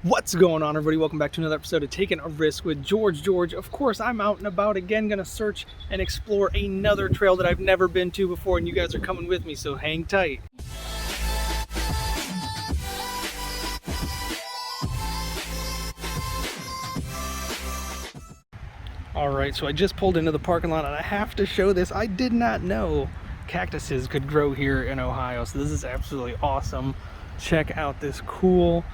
What's going on, everybody? Welcome back to another episode of Taking a Risk with George. Of course, I'm out and about again, gonna search and explore another trail that I've never been to before, and you guys are coming with me, so hang tight. Alright, so I just pulled into the parking lot and I have to show this. I did not know cactuses could grow here in Ohio, so this is absolutely awesome. Check out this cool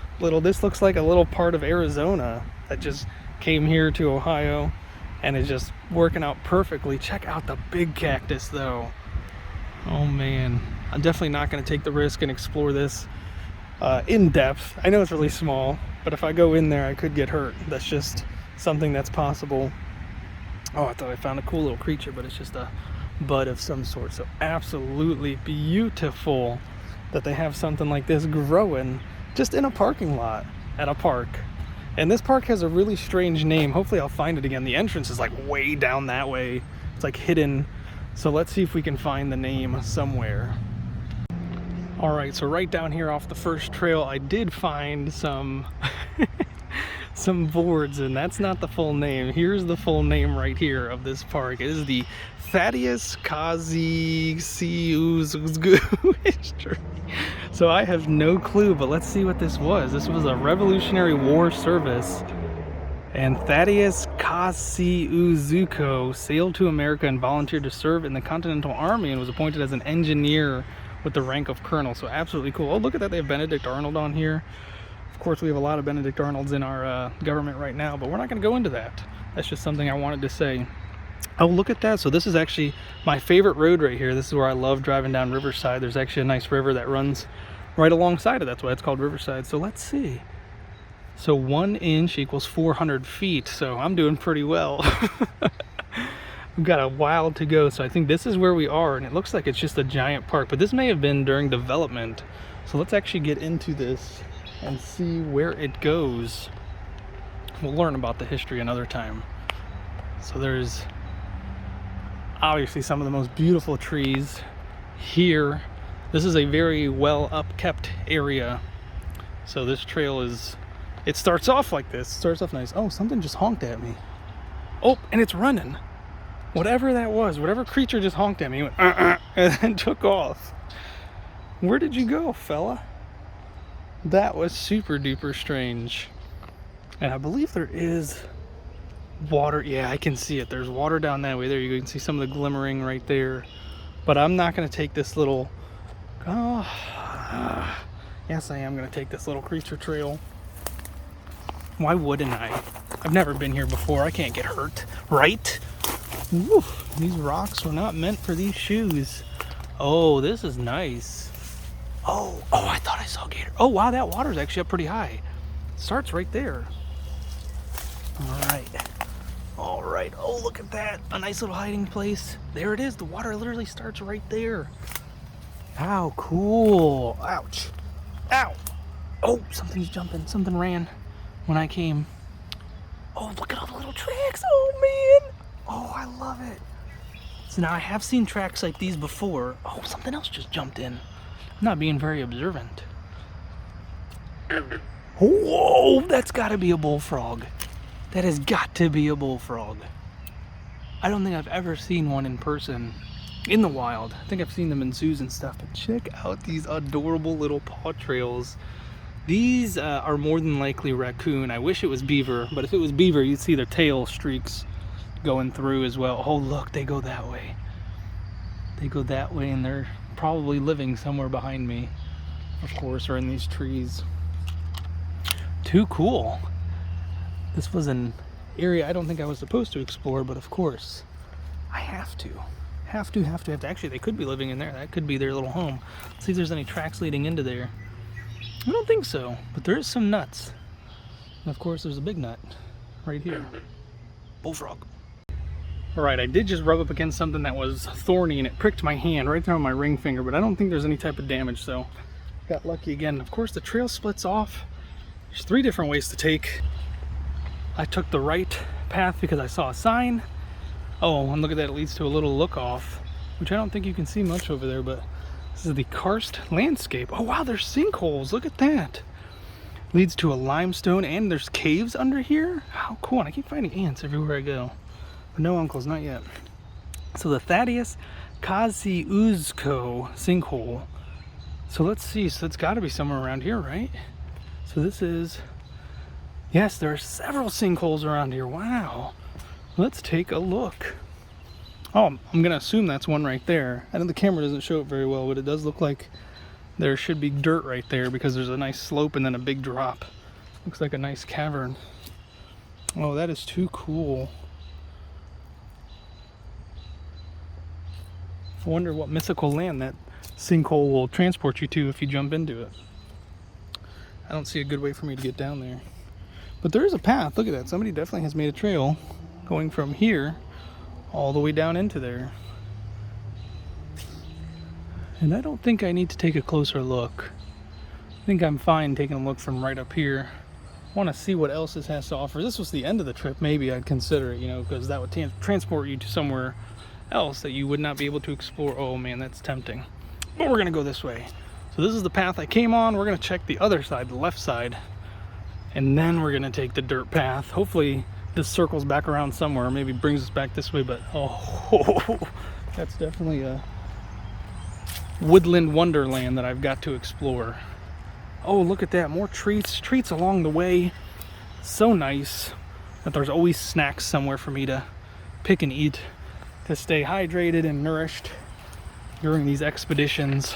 this looks like a little part of Arizona that just came here to Ohio and is just working out perfectly. Check out the big cactus though. Oh man, I'm definitely not going to take the risk and explore this in depth. I know it's really small, but if I go in there I could get hurt. That's just something that's possible. Oh, I thought I found a cool little creature, but it's just a bud of some sort. So absolutely beautiful that they have something like this growing just in a parking lot at a park. And this park has a really strange name. Hopefully I'll find it again. The entrance is like way down that way. It's like hidden. So let's see if we can find the name somewhere. All right, so right down here off the first trail, I did find some some boards, and that's not the full name. Here's the full name right here of this park. It is the Thaddeus History. So I have no clue, but let's see what this was. This was a Revolutionary War service, and Thaddeus Kosciuszko sailed to America and volunteered to serve in the Continental Army and was appointed as an engineer with the rank of colonel. So absolutely cool. Oh, look at that, they have Benedict Arnold on here. Of course, we have a lot of Benedict Arnolds in our government right now, but we're not going to go into that. That's just something I wanted to say. Oh, look at that. So this is actually my favorite road right here. This is where I love driving down Riverside. There's actually a nice river that runs right alongside it. That's why it's called Riverside. So let's see. So 1 inch equals 400 feet. So I'm doing pretty well. We've got a while to go. So I think this is where we are, and it looks like it's just a giant park, but this may have been during development. So let's actually get into this and see where it goes. We'll learn about the history another time. So there's obviously some of the most beautiful trees here. This is a very well upkept area. So this trail it starts off like this. It starts off nice. Oh, something just honked at me. Oh, and it's running. Whatever that was, whatever creature just honked at me, went and then took off. Where did you go, fella? That was super duper strange. And I believe there is water. Yeah, I can see it. There's water down that way. There you go. You can see some of the glimmering right there. But I'm not going to take this little... yes, I am going to take this little creature trail. Why wouldn't I? I've never been here before. I can't get hurt, right? Woo, these rocks were not meant for these shoes. Oh, this is nice. Oh, I thought I saw a gator. Oh, wow, that water's actually up pretty high. It starts right there. All right. Oh, look at that. A nice little hiding place. There it is. The water literally starts right there. How cool. Ouch. Ow. Oh, something's jumping. Something ran when I came. Oh, look at all the little tracks. Oh, man. Oh, I love it. So now I have seen tracks like these before. Oh, something else just jumped in. I'm not being very observant. Whoa, that's got to be a bullfrog. That has got to be a bullfrog. I don't think I've ever seen one in person in the wild. I think I've seen them in zoos and stuff, but check out these adorable little paw trails. These are more than likely raccoon. I wish it was beaver, but if it was beaver, you'd see their tail streaks going through as well. Oh, look, they go that way. They go that way, and they're probably living somewhere behind me, of course, or in these trees. Too cool. This was an area I don't think I was supposed to explore, but of course I have to. Actually, they could be living in there. That could be their little home. Let's see if there's any tracks leading into there. I don't think so, but there is some nuts. And of course there's a big nut right here. Bullfrog. All right, I did just rub up against something that was thorny, and it pricked my hand right there on my ring finger, but I don't think there's any type of damage, so got lucky again. Of course, the trail splits off. There's 3 different ways to take. I took the right path because I saw a sign. Oh, and look at that, it leads to a little look off, which I don't think you can see much over there, but this is the karst landscape. Oh wow, there's sinkholes, look at that. Leads to a limestone, and there's caves under here. How cool. And I keep finding ants everywhere I go. But no uncles, not yet. So the Thaddeus Kosciuszko sinkhole. So let's see. So it's got to be somewhere around here, right? So this is... Yes, there are several sinkholes around here. Wow. Let's take a look. Oh, I'm going to assume that's one right there. I know the camera doesn't show it very well, but it does look like there should be dirt right there because there's a nice slope and then a big drop. Looks like a nice cavern. Oh, that is too cool. I wonder what mythical land that sinkhole will transport you to if you jump into it. I don't see a good way for me to get down there. But there is a path. Look at that. Somebody definitely has made a trail going from here all the way down into there. And I don't think I need to take a closer look. I think I'm fine taking a look from right up here. I want to see what else this has to offer. If this was the end of the trip, maybe I'd consider it, you know, because that would transport you to somewhere else that you would not be able to explore. Oh man, that's tempting. But we're gonna go this way. So this is the path I came on. We're gonna check the other side, the left side, and then we're gonna take the dirt path. Hopefully this circles back around somewhere, maybe brings us back this way, but oh, that's definitely a woodland wonderland that I've got to explore. Oh, look at that, more treats along the way. So nice that there's always snacks somewhere for me to pick and eat to stay hydrated and nourished during these expeditions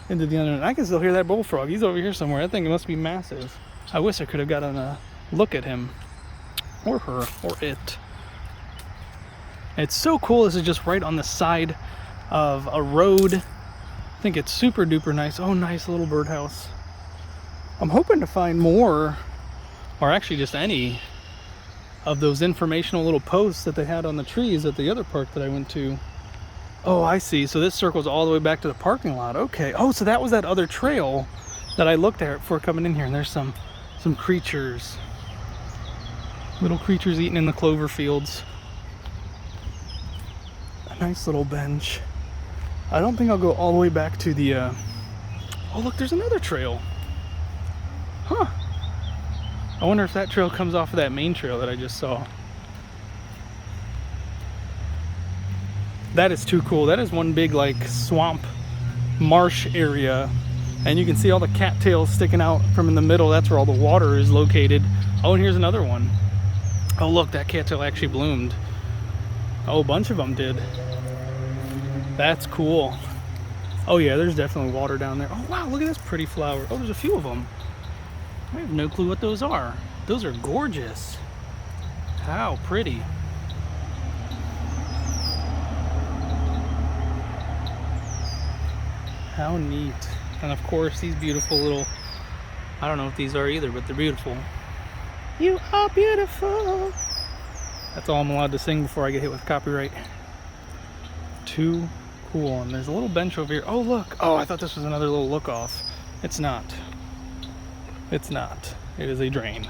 into the unknown. I can still hear that bullfrog. He's over here somewhere. I think it must be massive. I wish I could have gotten a look at him or her or it. It's so cool. This is just right on the side of a road. I think it's super duper nice. Oh, nice little birdhouse. I'm hoping to find more, or actually just any of those informational little posts that they had on the trees at the other park that I went to. Oh, I see. So this circles all the way back to the parking lot. Okay. Oh, so that was that other trail that I looked at before coming in here. And there's some creatures. Little creatures eating in the clover fields. A nice little bench. I don't think I'll go all the way back to the... Oh, look, there's another trail. Huh. I wonder if that trail comes off of that main trail that I just saw. That is too cool. That is one big like swamp marsh area. And you can see all the cattails sticking out from in the middle. That's where all the water is located. Oh, and here's another one. Oh, look, that cattail actually bloomed. Oh, a bunch of them did. That's cool. Oh yeah, there's definitely water down there. Oh wow, look at this pretty flower. Oh, there's a few of them. I have no clue what those are. Those are gorgeous. How pretty. How neat. And of course, these beautiful little, I don't know if these are either, but they're beautiful. You are beautiful. That's all I'm allowed to sing before I get hit with copyright. Too cool. And there's a little bench over here. Oh, look. Oh, I thought this was another little look off. It's not. It's not. It is a drain.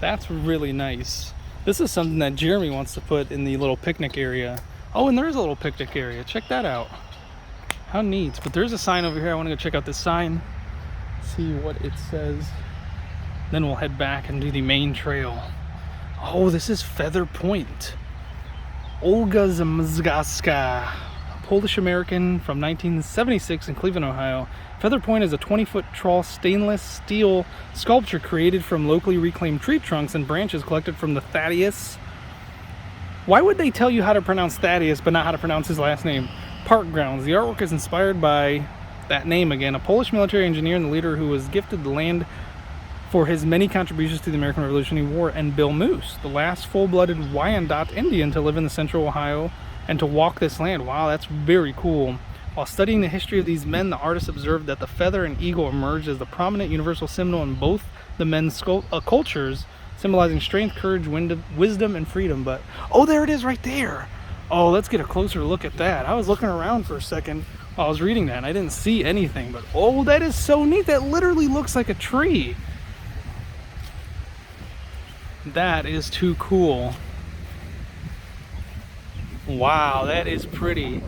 That's really nice. This is something that Jeremy wants to put in the little picnic area. Oh, and there is a little picnic area. Check that out. How neat. But there's a sign over here. I want to go check out this sign. See what it says. Then we'll head back and do the main trail. Oh, this is Feather Point. Olga Zamzgaska, Polish-American from 1976 in Cleveland, Ohio. Feather Point is a 20-foot tall stainless steel sculpture created from locally reclaimed tree trunks and branches collected from the Thaddeus. Why would they tell you how to pronounce Thaddeus but not how to pronounce his last name? Park grounds. The artwork is inspired by that name again, a Polish military engineer and the leader who was gifted the land for his many contributions to the American Revolutionary War, and Bill Moose, the last full-blooded Wyandot Indian to live in the central Ohio and to walk this land. Wow, that's very cool. While studying the history of these men, the artist observed that the feather and eagle emerged as the prominent universal symbol in both the men's cultures, symbolizing strength, courage, wisdom, and freedom. But, oh, there it is right there. Oh, let's get a closer look at that. I was looking around for a second while I was reading that, and I didn't see anything. But, oh, that is so neat. That literally looks like a tree. That is too cool. Wow, that is pretty.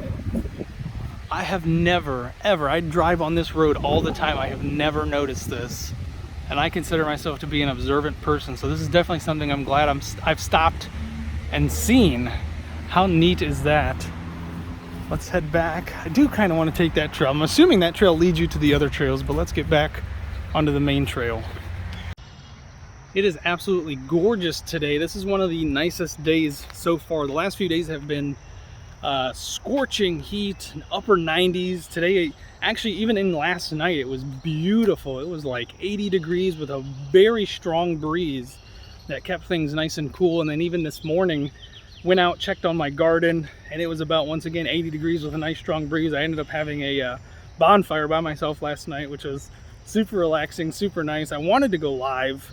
I have never, ever, I drive on this road all the time, I have never noticed this. And I consider myself to be an observant person, so this is definitely something I'm glad I've stopped and seen. How neat is that? Let's head back. I do kind of want to take that trail. I'm assuming that trail leads you to the other trails, but let's get back onto the main trail. It is absolutely gorgeous today. This is one of the nicest days so far. The last few days have been scorching heat, upper 90s. Today, actually, even in last night, it was beautiful. It was like 80 degrees with a very strong breeze that kept things nice and cool. And then even this morning, went out, checked on my garden, and it was about, once again, 80 degrees with a nice strong breeze. I ended up having a bonfire by myself last night, which was super relaxing, super nice. I wanted to go live,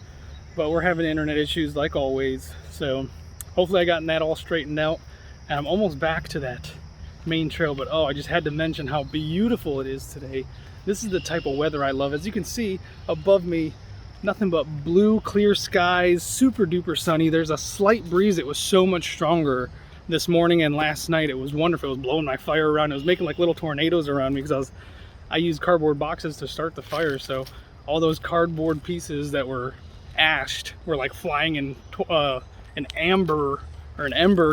but we're having internet issues like always. So hopefully I gotten that all straightened out. And I'm almost back to that main trail, but oh, I just had to mention how beautiful it is today. This is the type of weather I love. As you can see above me, nothing but blue, clear skies, super duper sunny. There's a slight breeze. It was so much stronger this morning and last night. It was wonderful. It was blowing my fire around. It was making like little tornadoes around me because I used cardboard boxes to start the fire. So all those cardboard pieces that were ashed were like flying in an ember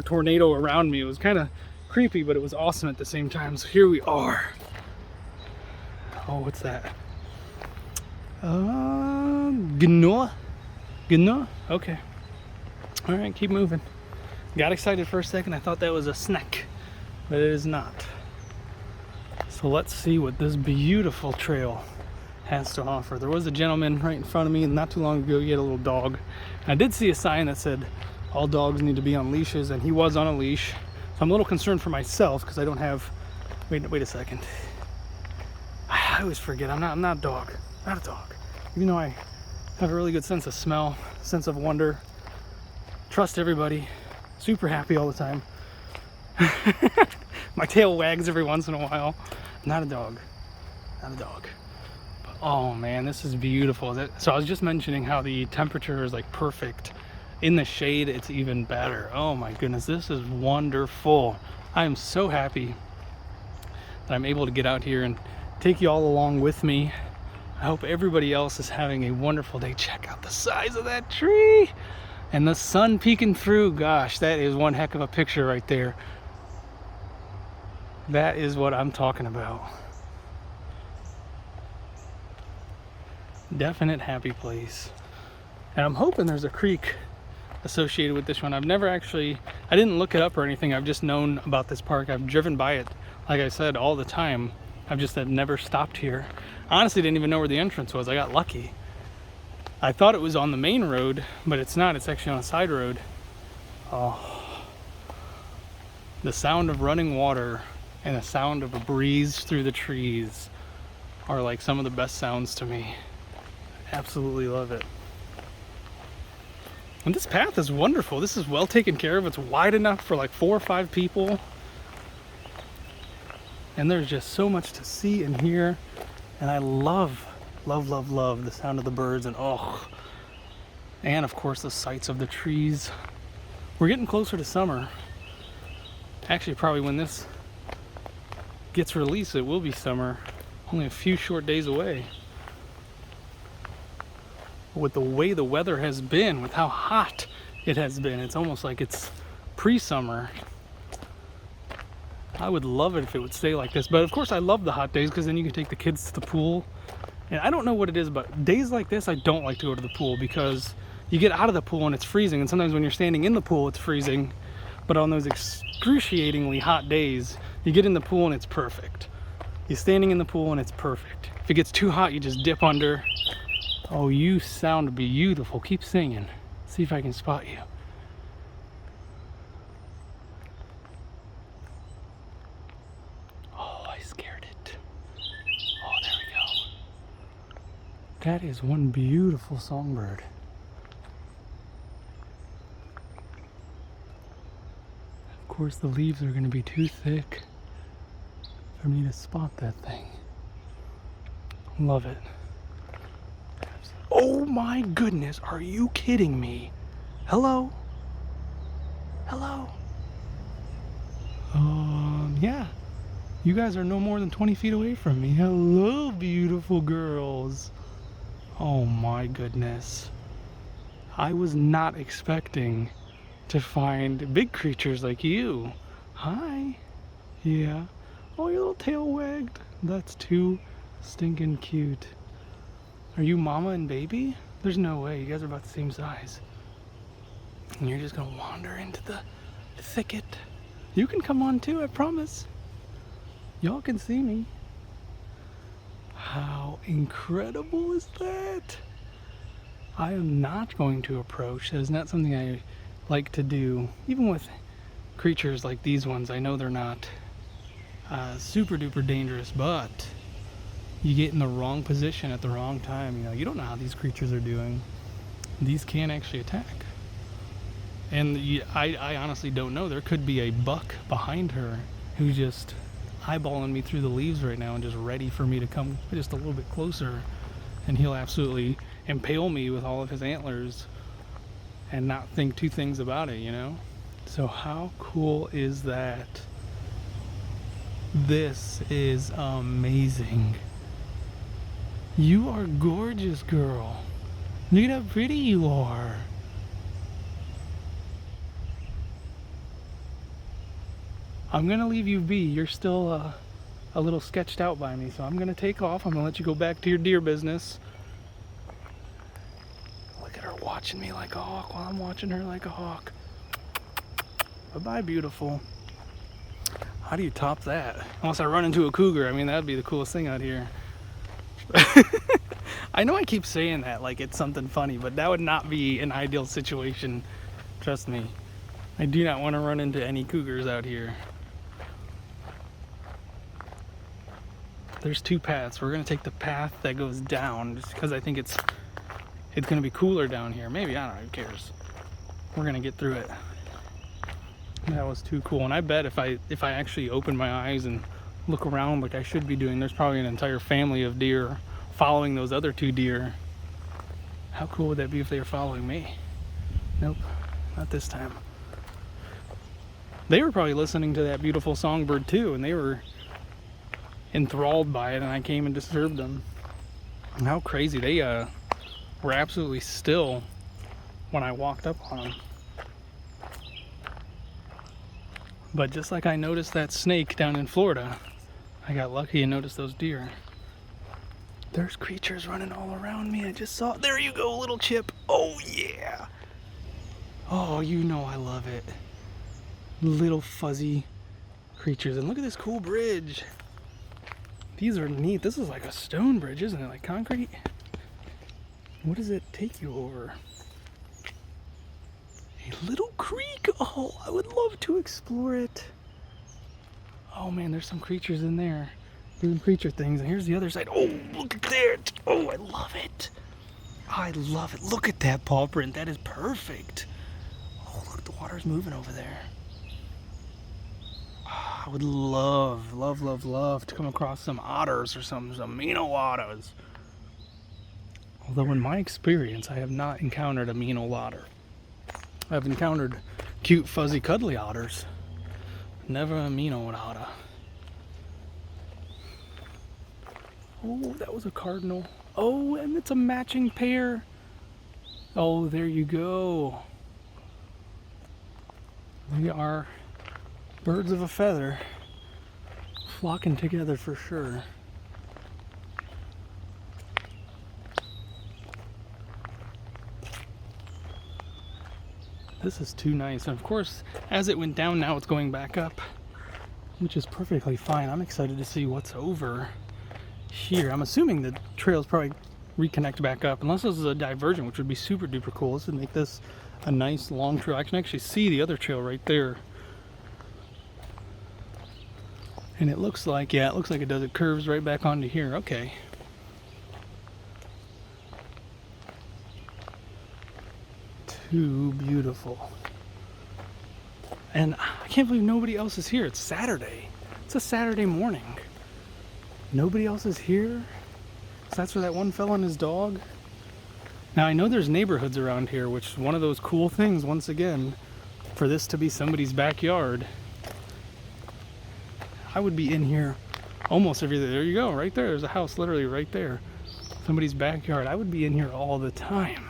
tornado around me. It was kind of creepy, but it was awesome at the same time. So here we are. Oh, what's that? Gnaw? Okay. All right, keep moving. Got excited for a second. I thought that was a snack, but it is not. So let's see what this beautiful trail has to offer. There was a gentleman right in front of me not too long ago. He had a little dog. And I did see a sign that said all dogs need to be on leashes, and he was on a leash. So I'm a little concerned for myself because I don't have, wait a second. I always forget, I'm not a dog, not a dog. Even though I have a really good sense of smell, sense of wonder, trust everybody, super happy all the time. My tail wags every once in a while. Not a dog, not a dog. But, oh man, this is beautiful. So I was just mentioning how the temperature is like perfect. In the shade, it's even better. Oh my goodness, this is wonderful. I am so happy that I'm able to get out here and take you all along with me. I hope everybody else is having a wonderful day. Check out the size of that tree and the sun peeking through. Gosh, that is one heck of a picture right there. That is what I'm talking about. Definite happy place. And I'm hoping there's a creek associated with this one. I've never actually, I didn't look it up or anything. I've just known about this park. I've driven by it, like I said, all the time. I've just never stopped here. I honestly didn't even know where the entrance was. I got lucky. I thought it was on the main road, but it's not. It's actually on a side road. Oh, the sound of running water and the sound of a breeze through the trees are like some of the best sounds to me. Absolutely love it. And this path is wonderful. This is well taken care of. It's wide enough for like 4 or 5 people. And there's just so much to see and hear. And I love the sound of the birds and and of course the sights of the trees. We're getting closer to summer. Actually, probably when this gets released, it will be summer. Only a few short days away. With the way the weather has been, with how hot it has been, it's almost like it's pre-summer. I would love it if it would stay like this, but of course I love the hot days because then you can take the kids to the pool. And I don't know what it is, but days like this I don't like to go to the pool because you get out of the pool and it's freezing, and sometimes when you're standing in the pool it's freezing. But on those excruciatingly hot days, you get in the pool and it's perfect. You're standing in the pool and it's perfect. If it gets too hot, you just dip under. Oh, you sound beautiful. Keep singing. See if I can spot you. Oh, I scared it. Oh, there we go. That is one beautiful songbird. Of course, the leaves are going to be too thick for me to spot that thing. Love it. Oh my goodness, are you kidding me? Hello? Hello? Yeah. You guys are no more than 20 feet away from me. Hello, beautiful girls. Oh my goodness. I was not expecting to find big creatures like you. Hi. Yeah. Oh, your little tail wagged. That's too stinking cute. Are you mama and baby? There's no way. You guys are about the same size. And you're just gonna wander into the thicket. You can come on too, I promise. Y'all can see me. How incredible is that? I am not going to approach. That is not something I like to do. Even with creatures like these ones, I know they're not super duper dangerous, but you get in the wrong position at the wrong time. You know, you don't know how these creatures are doing. These can actually attack. And I honestly don't know. There could be a buck behind her who's just eyeballing me through the leaves right now and just ready for me to come just a little bit closer. And he'll absolutely impale me with all of his antlers and not think two things about it, you know? So how cool is that? This is amazing. You are gorgeous, girl. Look at how pretty you are. I'm gonna leave you be. You're still a little sketched out by me, so I'm gonna take off. I'm gonna let you go back to your deer business. Look at her watching me like a hawk while I'm watching her like a hawk. Bye-bye, beautiful. How do you top that? Unless I run into a cougar. I mean, that'd be the coolest thing out here. I know I keep saying that like it's something funny, but that would not be an ideal situation. Trust me. I do not want to run into any cougars out here. There's two paths. We're gonna take the path that goes down just because I think it's gonna be cooler down here. Maybe, I don't know, who cares? We're gonna get through it. That was too cool. And I bet if I actually open my eyes and look around like I should be doing, there's probably an entire family of deer following those other two deer. How cool would that be if they were following me? Nope, not this time. They were probably listening to that beautiful songbird too, and they were enthralled by it, and I came and disturbed them. And how crazy. They were absolutely still when I walked up on them. But just like I noticed that snake down in Florida, I got lucky and noticed those deer. There's creatures running all around me. I just saw. There you go, little chip. Oh yeah. Oh, you know I love it. Little fuzzy creatures. And look at this cool bridge. These are neat. This is like a stone bridge, isn't it? Like concrete. What does it take you over? A little creek. Oh, I would love to explore it. Oh man, there's some creatures in there doing creature things. And here's the other side. Oh, look at that. Oh, I love it. I love it. Look at that paw print. That is perfect. Oh, look, the water's moving over there. I would love, love, love, love to come across some otters or some minnow otters. Although in my experience, I have not encountered a minnow otter. I've encountered cute, fuzzy, cuddly otters. Never a minnow otter. Oh, that was a cardinal. Oh, and it's a matching pair. Oh, there you go. They are birds of a feather, flocking together for sure. This is too nice. And of course, as it went down, now it's going back up, which is perfectly fine. I'm excited to see what's over here. I'm assuming the trails probably reconnect back up, unless this is a diversion, which would be super duper cool. This would make this a nice long trail. I can actually see the other trail right there. And it looks like, yeah, it looks like it does. It curves right back onto here. Okay. Too beautiful. And I can't believe nobody else is here. It's Saturday. It's a Saturday morning. Nobody else is here? So that's where that one fell on his dog? Now I know there's neighborhoods around here, which is one of those cool things, once again, for this to be somebody's backyard. I would be in here almost every day. There you go, right there. There's a house literally right there. Somebody's backyard. I would be in here all the time.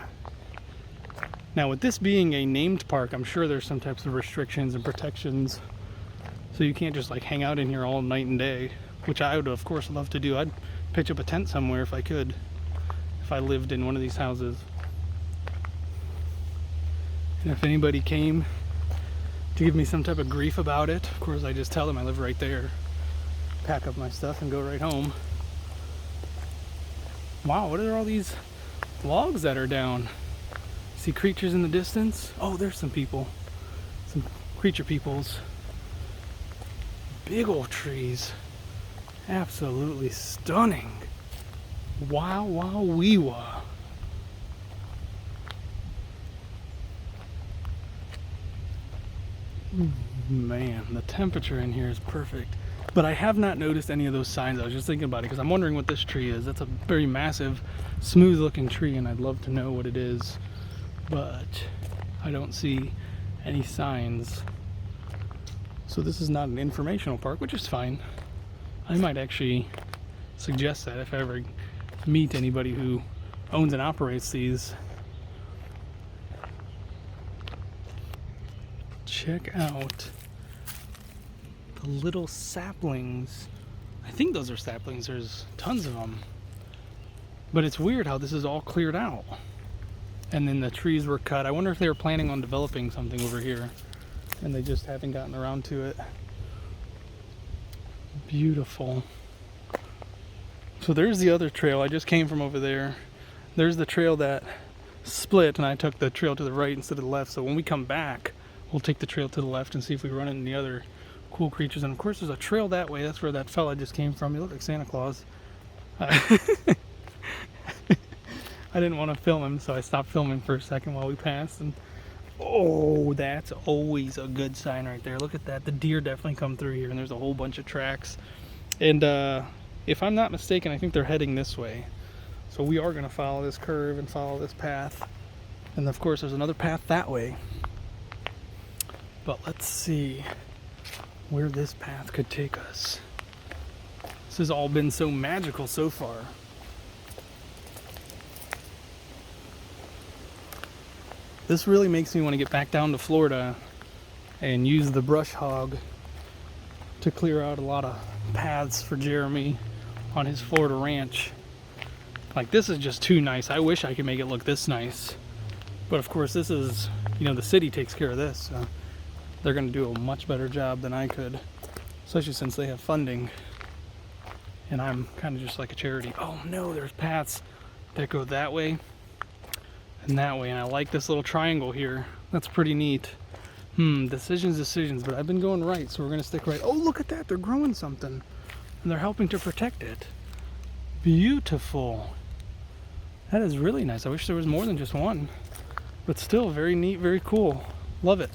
Now, with this being a named park, I'm sure there's some types of restrictions and protections. So you can't just like hang out in here all night and day, which I would of course love to do. I'd pitch up a tent somewhere if I could, if I lived in one of these houses. And if anybody came to give me some type of grief about it, of course I just tell them I live right there, pack up my stuff and go right home. Wow, what are all these logs that are down? See creatures in the distance? Oh, there's some people, some creature peoples. Big old trees, absolutely stunning. Wow, wow, wee wah. Man, the temperature in here is perfect. But I have not noticed any of those signs. I was just thinking about it because I'm wondering what this tree is. That's a very massive, smooth looking tree, and I'd love to know what it is. But I don't see any signs. So this is not an informational park, which is fine. I might actually suggest that if I ever meet anybody who owns and operates these. Check out the little saplings. I think those are saplings. There's tons of them. But it's weird how this is all cleared out. And then the trees were cut. I wonder if they were planning on developing something over here and they just haven't gotten around to it. Beautiful. So there's the other trail. I just came from over there. There's the trail that split, and I took the trail to the right instead of the left. So when we come back, we'll take the trail to the left and see if we run into the other cool creatures. And of course there's a trail that way. That's where that fella just came from. He looked like Santa Claus. I didn't want to film him, so I stopped filming for a second while we passed. And oh, that's always a good sign right there. Look at that. The deer definitely come through here, and there's a whole bunch of tracks. And if I'm not mistaken, I think they're heading this way. So we are going to follow this curve and follow this path. And of course, there's another path that way. But let's see where this path could take us. This has all been so magical so far. This really makes me want to get back down to Florida and use the brush hog to clear out a lot of paths for Jeremy on his Florida ranch. Like, this is just too nice. I wish I could make it look this nice. But of course, this is, you know, the city takes care of this. So they're going to do a much better job than I could, especially since they have funding. And I'm kind of just like a charity. Oh no, there's paths that go that way and that way, and I like this little triangle here. That's pretty neat. Decisions, but I've been going right, so we're gonna stick right. Oh, look at that, they're growing something and they're helping to protect it. Beautiful. That is really nice. I wish there was more than just one, but still very neat, very cool. Love it.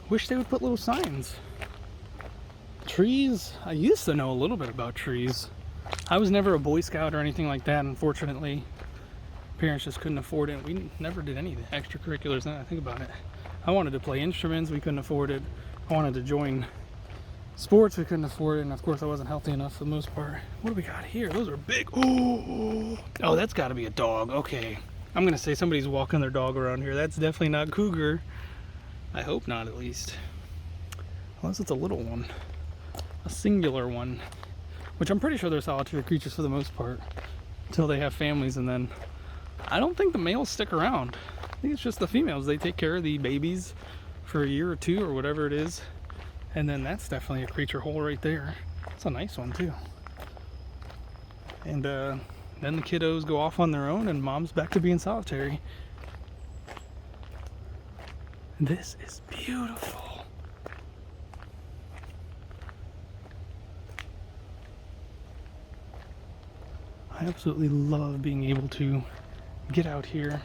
Wish they would put little signs. Trees, I used to know a little bit about trees. I was never a Boy Scout or anything like that, unfortunately. Parents just couldn't afford it. We never did any of the extracurriculars now that I think about it. I wanted to play instruments, we couldn't afford it. I wanted to join sports, we couldn't afford it, and of course I wasn't healthy enough for the most part. What do we got here? Those are big. Oh, that's gotta be a dog. Okay. I'm gonna say somebody's walking their dog around here. That's definitely not cougar. I hope not, at least. Unless it's a little one. A singular one. Which I'm pretty sure they're solitary creatures for the most part. Until they have families, and then I don't think the males stick around. I think it's just the females. They take care of the babies for a year or two or whatever it is. And then that's definitely a creature hole right there. It's a nice one too. And then the kiddos go off on their own and mom's back to being solitary. This is beautiful. I absolutely love being able to get out here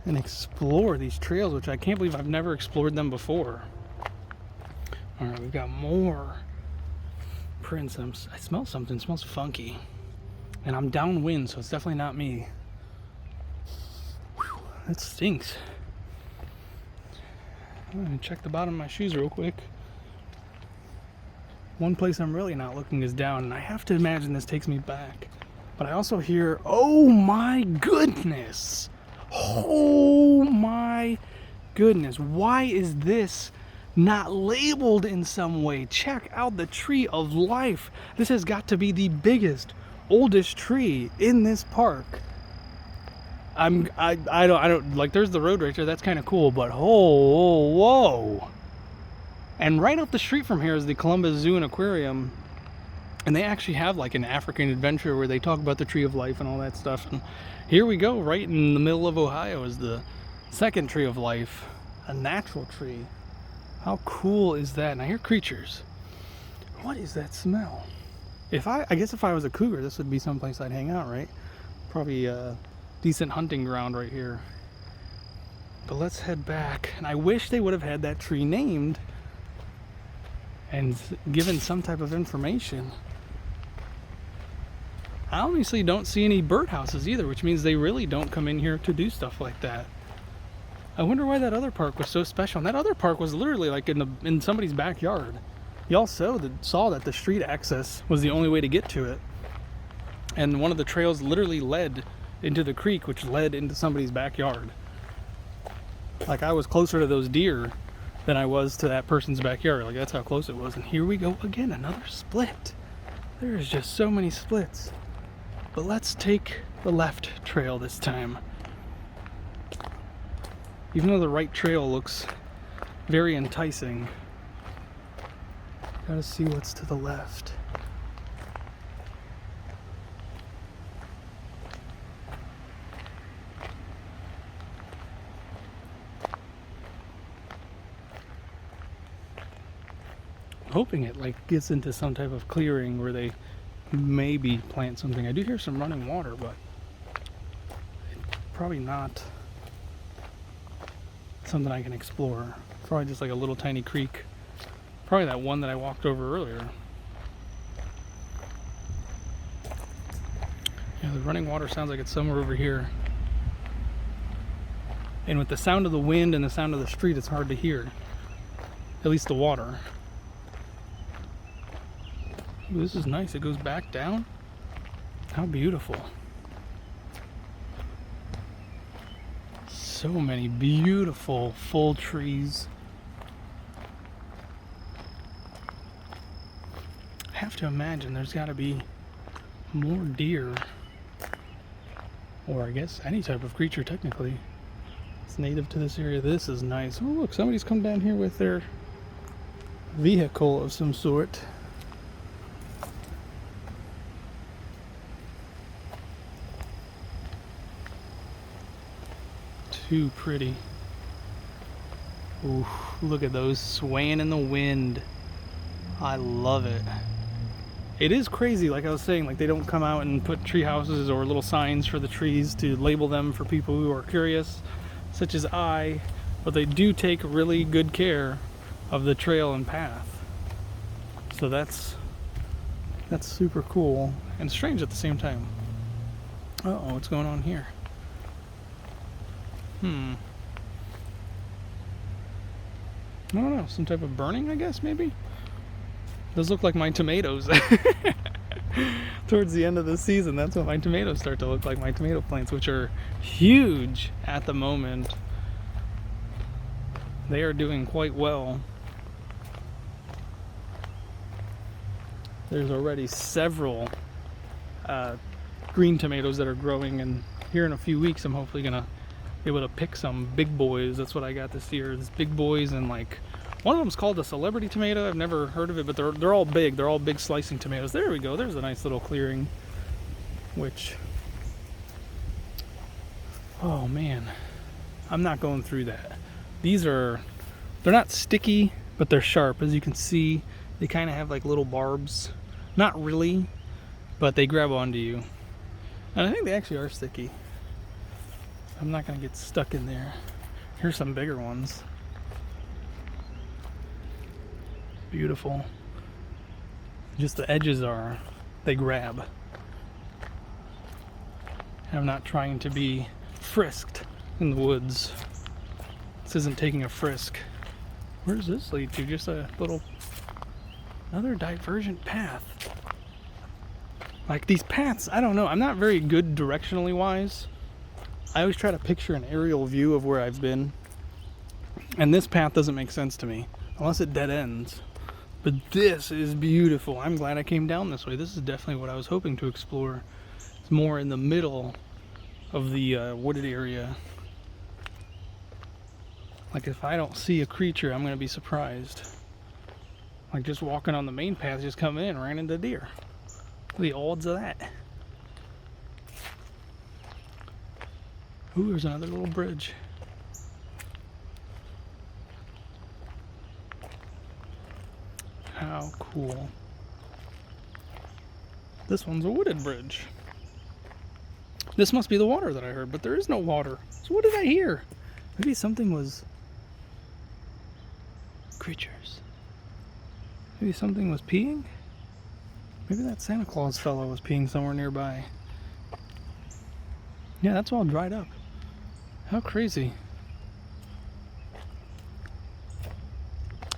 and explore these trails, which I can't believe I've never explored them before. All right, we've got more prints. I smell something. It smells funky. And I'm downwind, so it's definitely not me. Whew, that stinks. I'm gonna check the bottom of my shoes real quick. One place I'm really not looking is down, and I have to imagine this takes me back. But I also hear, oh my goodness! Oh my goodness, why is this not labeled in some way? Check out the tree of life. This has got to be the biggest, oldest tree in this park. I don't like, there's the road right there, that's kind of cool, but whoa. And right up the street from here is the Columbus Zoo and Aquarium, and they actually have like an African adventure where they talk about the tree of life and all that stuff. And here we go, right in the middle of Ohio is the second tree of life, a natural tree. How cool is that? And I hear creatures. What is that smell? I guess if I was a cougar, this would be someplace I'd hang out, right? Probably a decent hunting ground right here. But let's head back. And I wish they would have had that tree named and given some type of information. I honestly don't see any birdhouses either, which means they really don't come in here to do stuff like that. I wonder why that other park was so special. And that other park was literally like in somebody's backyard. Y'all saw that the street access was the only way to get to it. And one of the trails literally led into the creek, which led into somebody's backyard. Like, I was closer to those deer than I was to that person's backyard. Like, that's how close it was. And here we go again, another split. There's just so many splits. But let's take the left trail this time. Even though the right trail looks very enticing, gotta see what's to the left. Hoping it like gets into some type of clearing where they maybe plant something. I do hear some running water, but probably not something I can explore. Probably just like a little tiny creek. Probably that one that I walked over earlier. Yeah, the running water sounds like it's somewhere over here. And with the sound of the wind and the sound of the street, it's hard to hear. At least the water. Ooh, this is nice. It goes back down. How beautiful. So many beautiful full trees. I have to imagine there's got to be more deer, or I guess any type of creature technically. It's native to this area. This is nice. Oh look, somebody's come down here with their vehicle of some sort. Too pretty. Ooh, look at those swaying in the wind. I love it. It is crazy, like I was saying, like they don't come out and put tree houses or little signs for the trees to label them for people who are curious, such as I, but they do take really good care of the trail and path. So that's super cool and strange at the same time. Uh-oh, what's going on here? I don't know, some type of burning, I guess, maybe? Those look like my tomatoes. Towards the end of the season, that's what my tomatoes start to look like, my tomato plants, which are huge at the moment. They are doing quite well. There's already several green tomatoes that are growing, and here in a few weeks I'm hopefully gonna be able to pick some big boys. That's what I got this year. It's big boys, and like one of them's called a celebrity tomato. I've never heard of it, but they're all big. They're all big slicing tomatoes. There we go. There's a nice little clearing. Which, oh man, I'm not going through that. They're not sticky, but they're sharp. As you can see, they kind of have like little barbs. Not really, but they grab onto you. And I think they actually are sticky. I'm not gonna get stuck in there. Here's some bigger ones. Beautiful. Just the edges they grab. I'm not trying to be frisked in the woods. This isn't taking a frisk. Where does this lead to? Just a little, another divergent path. Like these paths, I don't know. I'm not very good directionally wise. I always try to picture an aerial view of where I've been. And this path doesn't make sense to me, unless it dead ends. But this is beautiful. I'm glad I came down this way. This is definitely what I was hoping to explore. It's more in the middle of the wooded area. Like if I don't see a creature, I'm gonna be surprised. Like just walking on the main path, just come in and ran into deer. What are the odds of that? Ooh, there's another little bridge. How cool. This one's a wooded bridge. This must be the water that I heard, but there is no water. So what did I hear? Maybe something was... creatures. Maybe something was peeing? Maybe that Santa Claus fellow was peeing somewhere nearby. Yeah, that's all dried up. How crazy.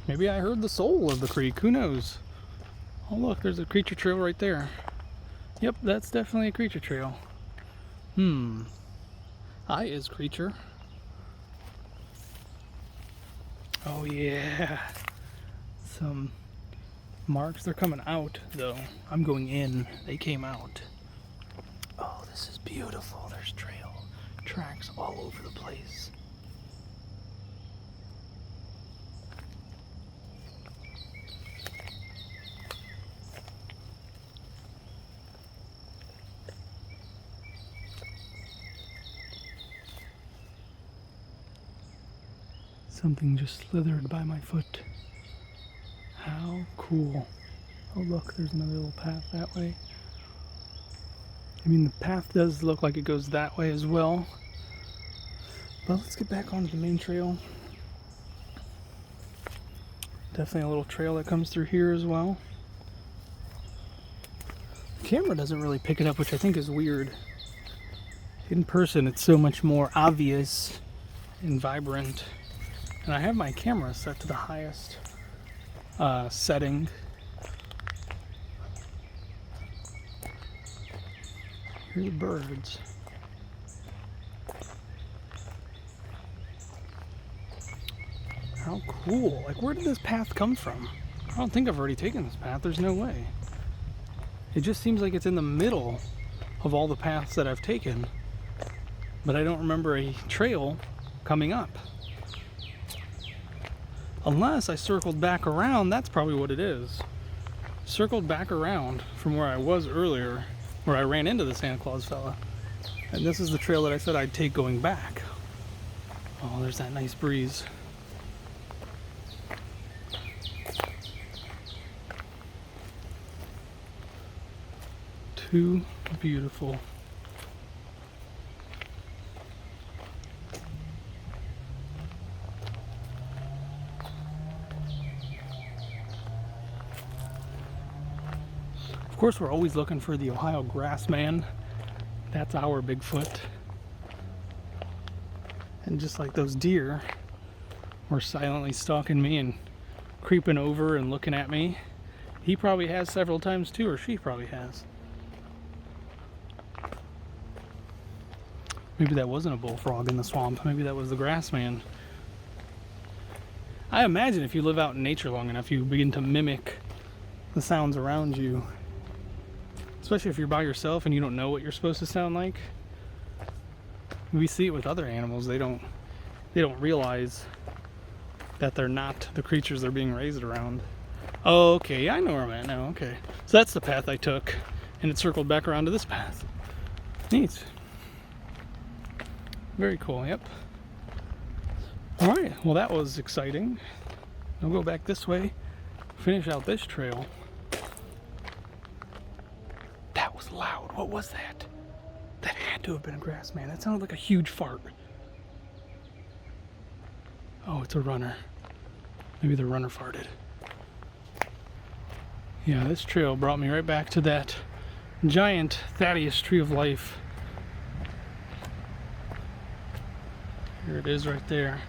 Maybe I heard the soul of the creek, who knows? Oh look, there's a creature trail right there. Yep, that's definitely a creature trail. Hi, is creature. Oh yeah. Some marks, they're coming out though. I'm going in, they came out. Oh, this is beautiful. There's tracks all over the place. Something just slithered by my foot. How cool. Oh look, there's another little path that way. I mean, the path does look like it goes that way as well. But let's get back onto the main trail. Definitely a little trail that comes through here as well. The camera doesn't really pick it up, which I think is weird. In person, it's so much more obvious and vibrant. And I have my camera set to the highest setting. Hear the birds. How cool. Like, where did this path come from? I don't think I've already taken this path. There's no way. It just seems like it's in the middle of all the paths that I've taken. But I don't remember a trail coming up. Unless I circled back around, that's probably what it is. Circled back around from where I was earlier, where I ran into the Santa Claus fella. And this is the trail that I said I'd take going back. Oh, there's that nice breeze. Too beautiful. Of course, we're always looking for the Ohio grassman. That's our Bigfoot. And just like those deer were silently stalking me and creeping over and looking at me, he probably has several times too, or she probably has. Maybe that wasn't a bullfrog in the swamp. Maybe that was the grassman. I imagine if you live out in nature long enough, you begin to mimic the sounds around you. Especially if you're by yourself and you don't know what you're supposed to sound like. We see it with other animals. They don't realize that they're not the creatures they're being raised around. Oh, okay, I know where I'm at now. Okay, so that's the path I took, and it circled back around to this path. Neat. Very cool. Yep. All right. Well, that was exciting. I'll go back this way, finish out this trail. That was loud. What was that? That had to have been a grassman. That sounded like a huge fart. Oh, it's a runner. Maybe the runner farted. Yeah, this trail brought me right back to that giant Thaddeus tree of life. Here it is right there.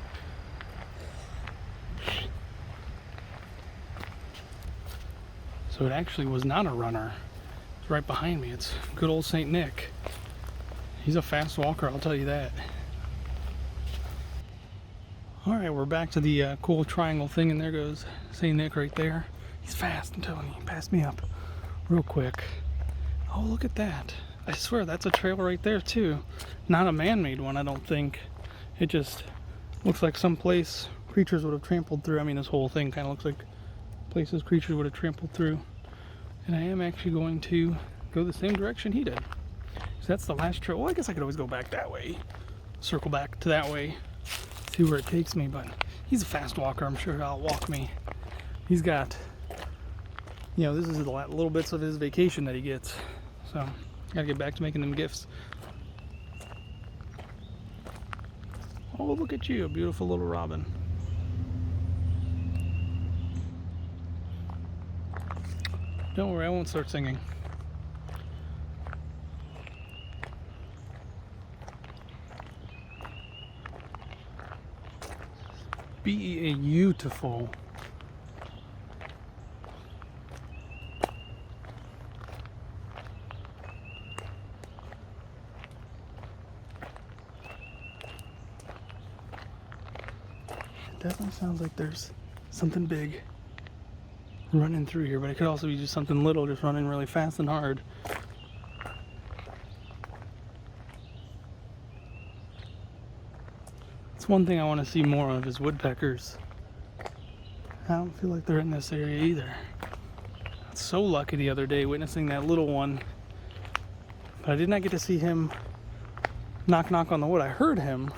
So it actually was not a runner. It's right behind me. It's good old St. Nick. He's a fast walker, I'll tell you that. Alright, we're back to the cool triangle thing, and there goes St. Nick right there. He's fast, I'm telling you. He passed me up real quick. Oh, look at that. I swear that's a trail right there too. Not a man-made one, I don't think. It just looks like some place creatures would have trampled through. I mean, this whole thing kind of looks like places creatures would have trampled through. And I am actually going to go the same direction he did. So that's the last trail. Well, I guess I could always go back that way. Circle back to that way. See where it takes me, but he's a fast walker. I'm sure he'll outwalk me. He's got, you know, this is the little bits of his vacation that he gets. So, gotta get back to making them gifts. Oh, look at you, a beautiful little robin. Don't worry, I won't start singing. Beautiful. It definitely sounds like there's something big running through here, but it could also be just something little just running really fast and hard. It's one thing I want to see more of is woodpeckers. I don't feel like they're in this area either. I was so lucky the other day witnessing that little one, but I did not get to see him knock on the wood. I heard him,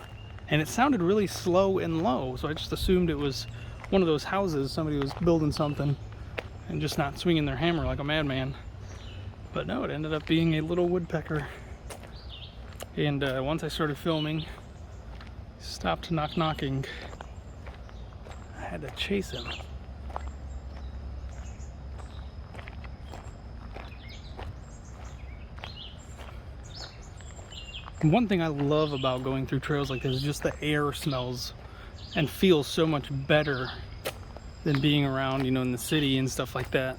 and it sounded really slow and low, so I just assumed it was one of those houses, somebody was building something and just not swinging their hammer like a madman. But no, it ended up being a little woodpecker. And once I started filming, he stopped knocking. I had to chase him. And one thing I love about going through trails like this is just the air smells and feels so much better than being around, you know, in the city and stuff like that.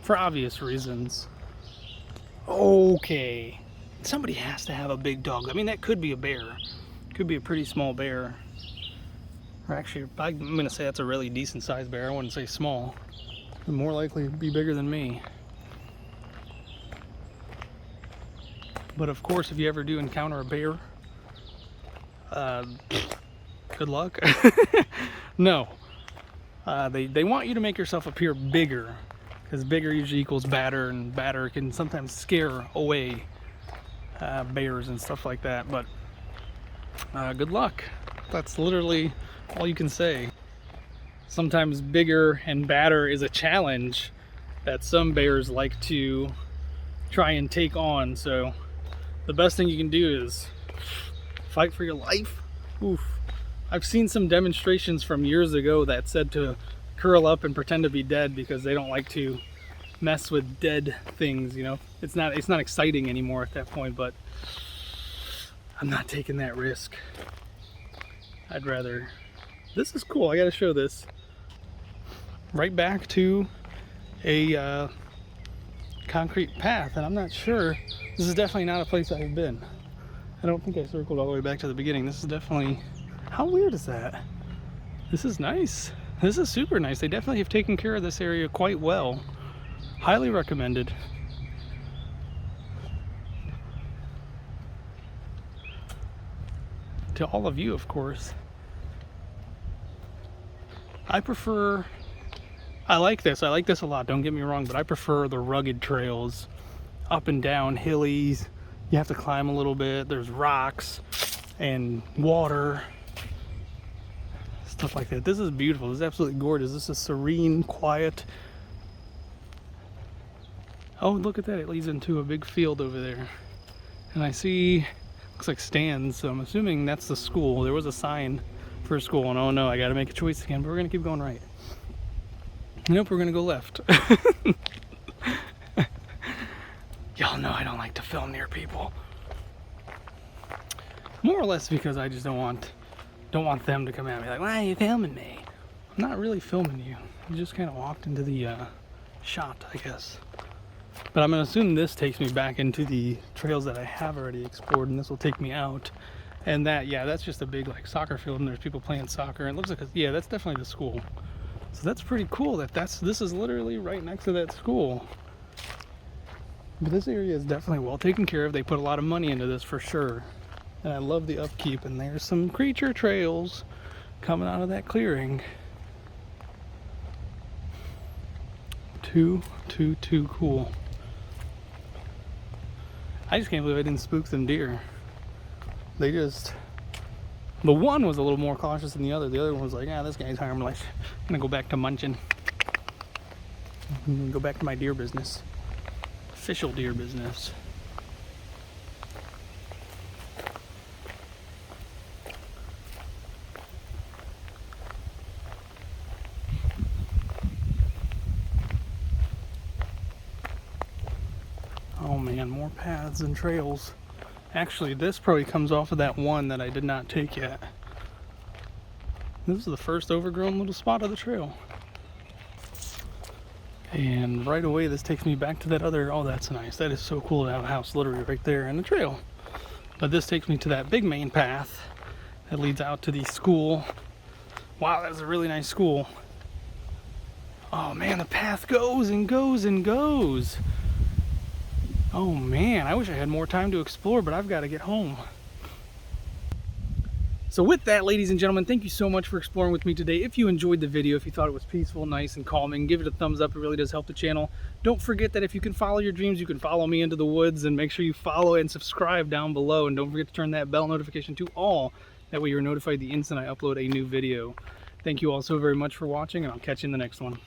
For obvious reasons. Okay. Somebody has to have a big dog. I mean, that could be a bear. Could be a pretty small bear. Or actually, I'm gonna say that's a really decent sized bear. I wouldn't say small. But more likely to be bigger than me. But of course, if you ever do encounter a bear, good luck. No. They want you to make yourself appear bigger, because bigger usually equals badder, and badder can sometimes scare away bears and stuff like that. But good luck. That's literally all you can say. Sometimes bigger and badder is a challenge that some bears like to try and take on. So the best thing you can do is fight for your life. Oof. I've seen some demonstrations from years ago that said to curl up and pretend to be dead because they don't like to mess with dead things, you know. It's not exciting anymore at that point, but I'm not taking that risk. I'd rather... This is cool, I gotta show this. Right back to a concrete path, and I'm not sure. This is definitely not a place I've been. I don't think I circled all the way back to the beginning. This is definitely... How weird is that? This is nice. This is super nice. They definitely have taken care of this area quite well. Highly recommended. To all of you, of course. I like this a lot, don't get me wrong, but I prefer the rugged trails. Up and down, hillies. You have to climb a little bit. There's rocks and water. Stuff like that. This is beautiful. This is absolutely gorgeous. This is serene, quiet. Oh, look at that. It leads into a big field over there. And I see, looks like stands, so I'm assuming that's the school. There was a sign for a school, and oh no, I gotta make a choice again, but we're gonna keep going right. Nope, we're gonna go left. Y'all know I don't like to film near people. More or less because I just don't want them to come at me like, why are you filming me? not really filming you. You just kind of walked into the shot, I guess. But I'm gonna assume this takes me back into the trails that I have already explored, and this will take me out. And that, yeah, that's just a big like soccer field, and there's people playing soccer. And it looks like, yeah, that's definitely the school. So that's pretty cool that this is literally right next to that school. But this area is definitely well taken care of. They put a lot of money into this for sure. And I love the upkeep. And there's some creature trails coming out of that clearing. Too cool. I just can't believe I didn't spook some deer. They just, the one was a little more cautious than the other. The other one was like, yeah, this guy's harmless. I'm gonna go back to munching. I'm gonna go back to my deer business. Official deer business. Oh man, more paths and trails. Actually, this probably comes off of that one that I did not take yet. This is the first overgrown little spot of the trail. And right away, this takes me back to that other, oh, that's nice. That is so cool to have a house literally right there in the trail. But this takes me to that big main path that leads out to the school. Wow, that's a really nice school. Oh man, the path goes and goes and goes. Oh man, I wish I had more time to explore, but I've got to get home. So with that, ladies and gentlemen, thank you so much for exploring with me today. If you enjoyed the video, if you thought it was peaceful, nice, and calming, give it a thumbs up. It really does help the channel. Don't forget that if you can follow your dreams, you can follow me into the woods, and make sure you follow and subscribe down below. And don't forget to turn that bell notification to all. That way you're notified the instant I upload a new video. Thank you all so very much for watching, and I'll catch you in the next one.